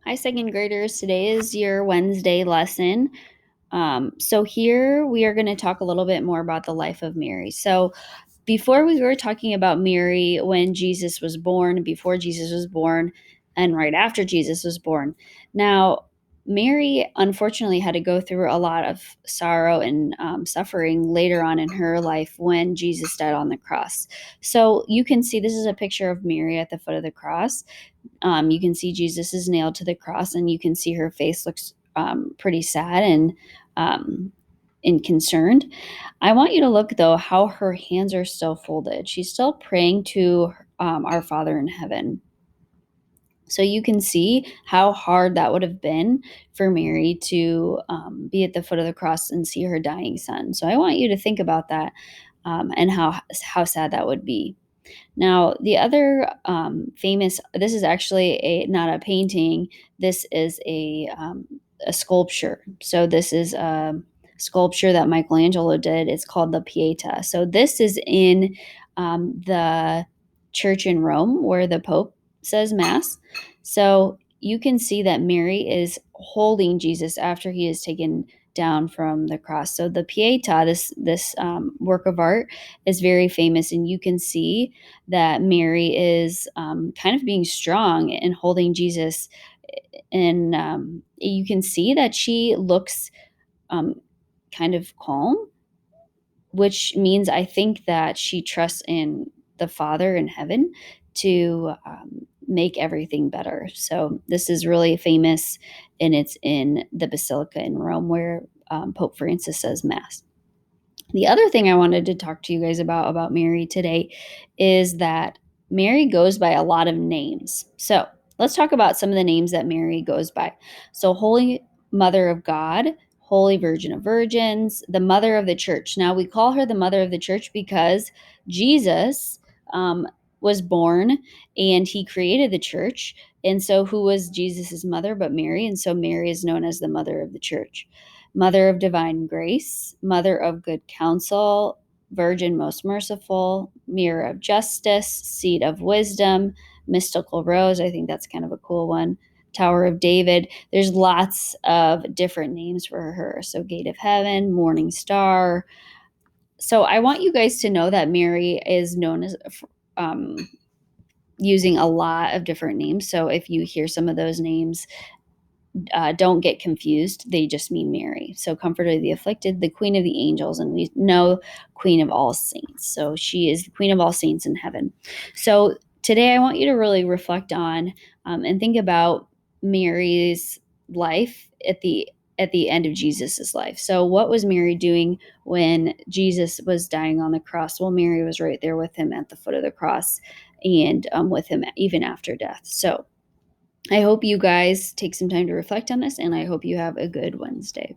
Hi, second graders. Today is your Wednesday lesson. So, here we are going to talk a little bit more about the life of Mary. So, before we were talking about Mary when Jesus was born, before Jesus was born, and right after Jesus was born. Now, Mary unfortunately had to go through a lot of sorrow and suffering later on in her life when Jesus died on the cross. So, you can see this is a picture of Mary at the foot of the cross. You can see Jesus is nailed to the cross, and you can see her face looks pretty sad um, and concerned. I want you to look, though, how her hands are still folded. She's still praying to our Father in heaven. So you can see how hard that would have been for Mary to be at the foot of the cross and see her dying son. So I want you to think about that and how sad that would be. Now, the other famous, this is actually not a painting. This is a sculpture. So this is a sculpture that Michelangelo did. It's called the Pieta. So this is in the church in Rome where the Pope says Mass. So you can see that Mary is holding Jesus after he is taken down from the cross. So the Pieta, this work of art, is very famous, and you can see that Mary is kind of being strong and holding Jesus. And you can see that she looks um, kind of calm, which means I think that she trusts in the Father in heaven to make everything better. So this is really famous, and it's in the Basilica in Rome where Pope Francis says Mass. The other thing I wanted to talk to you guys about Mary today is that Mary goes by a lot of names. So let's talk about some of the names that Mary goes by. So, Holy Mother of God, Holy Virgin of Virgins, the Mother of the Church. Now, we call her the Mother of the Church because Jesus was born and he created the church. And so, who was Jesus's mother but Mary? And so, Mary is known as the Mother of the Church. Mother of divine grace, Mother of good counsel, Virgin most merciful, Mirror of justice, Seat of wisdom, Mystical rose. I think that's kind of a cool one. Tower of David. There's lots of different names for her. So, Gate of Heaven, Morning Star. So, I want you guys to know that Mary is known as um, using a lot of different names. So, if you hear some of those names, don't get confused. They just mean Mary. So, Comforter of the afflicted, the Queen of the angels, and we know Queen of all saints. So, she is the Queen of all saints in heaven. So, today I want you to really reflect on and think about Mary's life at the end of Jesus's life. So, what was Mary doing when Jesus was dying on the cross? Well, Mary was right there with him at the foot of the cross and with him even after death. So, I hope you guys take some time to reflect on this, and I hope you have a good Wednesday.